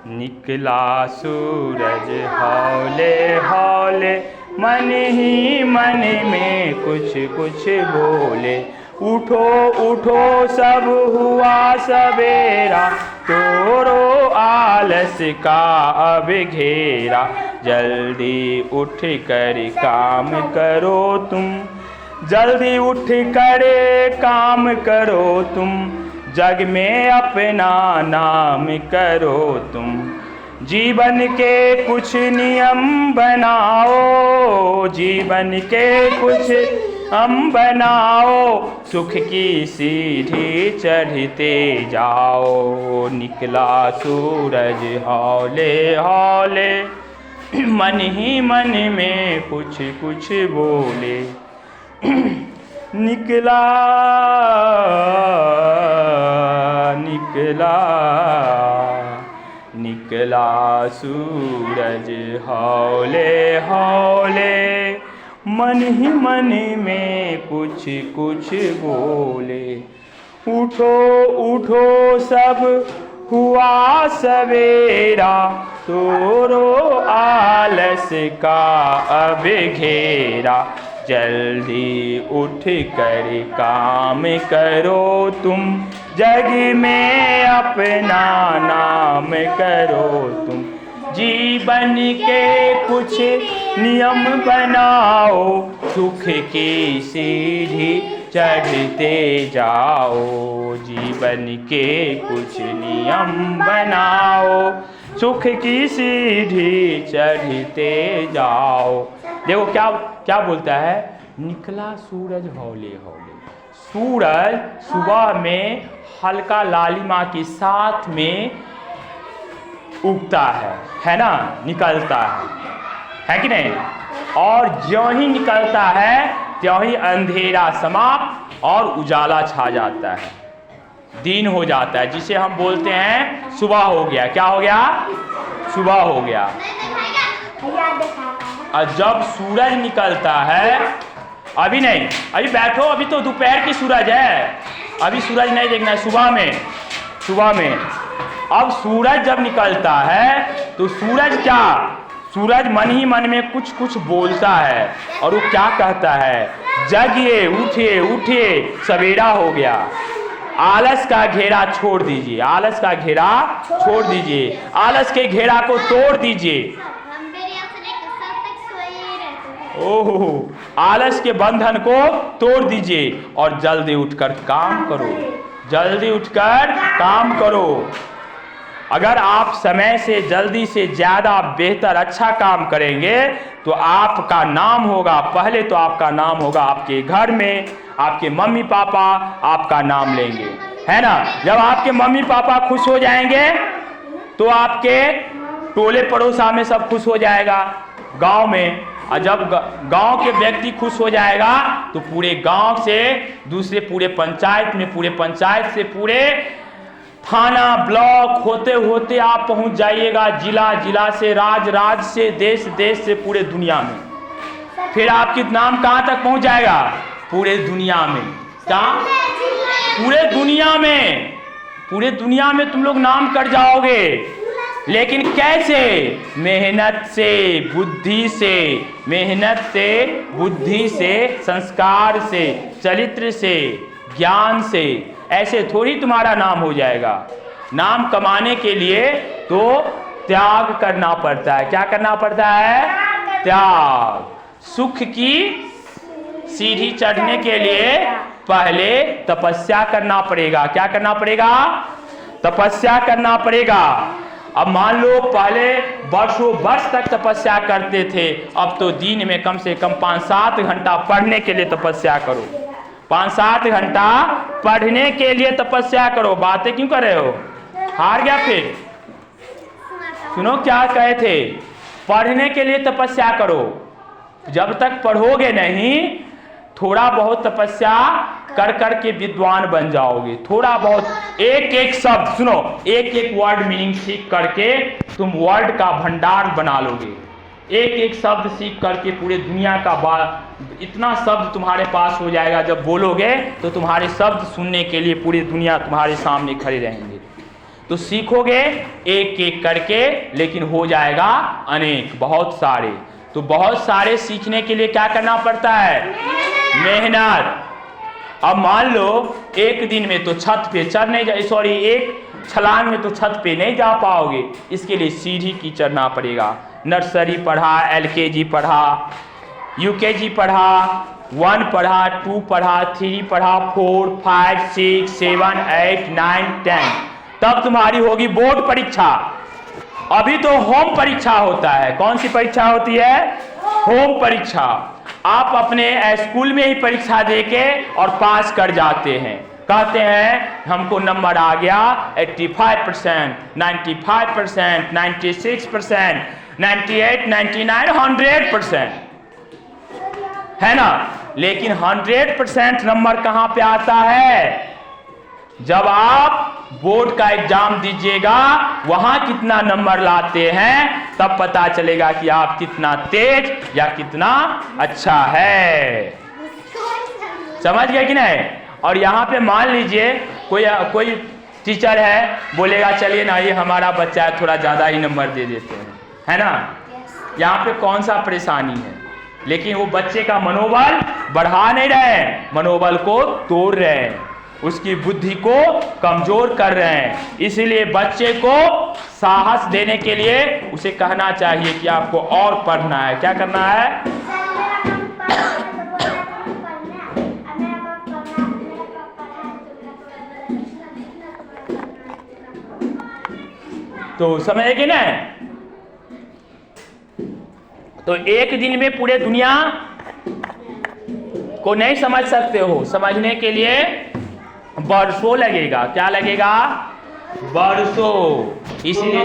निकला सूरज हौले हौले, मन ही मन में कुछ कुछ बोले। उठो उठो सब हुआ सवेरा, तोड़ो आलस का अब घेरा। जल्दी उठ कर काम करो तुम, जल्दी उठ कर काम करो तुम। जग में अपना नाम करो तुम। जीवन के कुछ नियम बनाओ, जीवन के कुछ हम बनाओ। सुख की सीढ़ी चढ़ते जाओ। निकला सूरज हौले हौले, मन ही मन में कुछ कुछ बोले। निकला निकला निकला सूरज हौले हौले, मन ही मन में कुछ कुछ बोले। उठो उठो सब हुआ सवेरा, तोड़ो आलस का अब घेरा। जल्दी उठ कर काम करो तुम, जग में अपना नाम करो तुम। जीवन के कुछ नियम बनाओ, सुख की सीढ़ी चढ़ते जाओ। जीवन के कुछ नियम बनाओ, सुख की सीढ़ी चढ़ते जाओ। देखो क्या क्या बोलता है, निकला सूरज हौले हौले। सूरज सुबह में हल्का लालिमा के साथ में उगता है ना, निकलता है कि नहीं। और ज्यों ही निकलता है त्यों ही अंधेरा समाप्त और उजाला छा जाता है, दिन हो जाता है, जिसे हम बोलते हैं सुबह हो गया। क्या हो गया? सुबह हो गया। और जब सूरज निकलता है, अभी नहीं, अभी बैठो, अभी तो दोपहर की सूरज है, अभी सूरज नहीं देखना है, सुबह में। अब सूरज जब निकलता है तो सूरज क्या, सूरज मन ही मन में कुछ कुछ बोलता है। और वो क्या कहता है, जगिए उठिए उठिए सवेरा हो गया। आलस का घेरा छोड़ दीजिए, आलस का घेरा छोड़ दीजिए, आलस के घेरा को तोड़ दीजिए। ओह, आलस के बंधन को तोड़ दीजिए और जल्दी उठकर काम करो, जल्दी उठकर काम करो। अगर आप समय से जल्दी से ज़्यादा बेहतर अच्छा काम करेंगे तो आपका नाम होगा, पहले तो आपका नाम होगा आपके घर में, आपके मम्मी पापा आपका नाम लेंगे, है ना। जब आपके मम्मी पापा खुश हो जाएंगे तो आपके टोले पड़ोसा में सब खुश हो जाएगा, गांव में। और जब गांव के व्यक्ति खुश हो जाएगा तो पूरे गांव से दूसरे पूरे पंचायत में, पूरे पंचायत से पूरे थाना ब्लॉक होते होते आप पहुंच जाइएगा जिला, जिला से राज, राज से देश, देश से पूरे दुनिया में। फिर आपकी नाम कहां तक पहुंच जाएगा? पूरे दुनिया में। क्या? पूरे दुनिया में, पूरे दुनिया में तुम लोग नाम कर जाओगे। लेकिन कैसे? मेहनत से, बुद्धि से, मेहनत से, बुद्धि से, संस्कार से, चरित्र से, ज्ञान से। ऐसे थोड़ी तुम्हारा नाम हो जाएगा। नाम कमाने के लिए तो त्याग करना पड़ता है। क्या करना पड़ता है? त्याग। सुख की सीढ़ी चढ़ने के लिए पहले तपस्या करना पड़ेगा। क्या करना पड़ेगा? तपस्या करना पड़ेगा। अब मान लो पहले वर्षों वर्ष तक तपस्या करते थे, अब तो दिन में कम से कम 5-7 घंटा पढ़ने के लिए तपस्या करो। 5-7 घंटा पढ़ने के लिए तपस्या करो। बातें क्यों कर रहे हो? हार गया फिर? सुनो क्या कहे थे, पढ़ने के लिए तपस्या करो। जब तक पढ़ोगे नहीं, थोड़ा बहुत तपस्या कर कर के विद्वान बन जाओगे। थोड़ा बहुत एक एक शब्द सुनो, एक एक वर्ड मीनिंग सीख करके तुम वर्ड का भंडार बना लोगे। एक एक शब्द सीख करके पूरे दुनिया का इतना शब्द तुम्हारे पास हो जाएगा। जब बोलोगे तो तुम्हारे शब्द सुनने के लिए पूरी दुनिया तुम्हारे सामने खड़े रहेंगे। तो सीखोगे एक एक करके, लेकिन हो जाएगा अनेक, बहुत सारे। तो बहुत सारे सीखने के लिए क्या करना पड़ता है? मेहनत। अब मान लो एक दिन में तो छत पे चढ़ नहीं जा, सॉरी एक छलांग में तो छत पे नहीं जा पाओगे, इसके लिए सीढ़ी की चढ़ना पड़ेगा। नर्सरी पढ़ा, LKG पढ़ा, UKG पढ़ा, 1 पढ़ा, 2 पढ़ा, 3 पढ़ा, 4, 5, 6, 7, 8, 9, 10, तब तुम्हारी होगी बोर्ड परीक्षा। अभी तो होम परीक्षा होता है। कौन सी परीक्षा होती है? होम परीक्षा। आप अपने स्कूल में ही परीक्षा देके और पास कर जाते हैं, कहते हैं हमको नंबर आ गया 85%, 95%, 96%, 98, 99, 100%, है ना। लेकिन 100% नंबर कहां पे आता है? जब आप बोर्ड का एग्जाम दीजिएगा, वहां कितना नंबर लाते हैं, तब पता चलेगा कि आप कितना तेज या कितना अच्छा है। समझ गए कि नहीं? और यहाँ पे मान लीजिए कोई टीचर है, बोलेगा चलिए ना ये हमारा बच्चा है, थोड़ा ज़्यादा ही नंबर दे देते हैं, है ना। यहाँ पे कौन सा परेशानी है? लेकिन वो बच्चे का मनोबल बढ़ा नहीं रहे, मनोबल को तोड़ रहे हैं, उसकी बुद्धि को कमजोर कर रहे हैं। इसलिए बच्चे को साहस देने के लिए उसे कहना चाहिए कि आपको और पढ़ना है। क्या करना है? तो समझेगी ना। तो एक दिन में पूरे दुनिया को नहीं समझ सकते हो, समझने के लिए बरसों लगेगा। क्या लगेगा? बरसों। इसलिए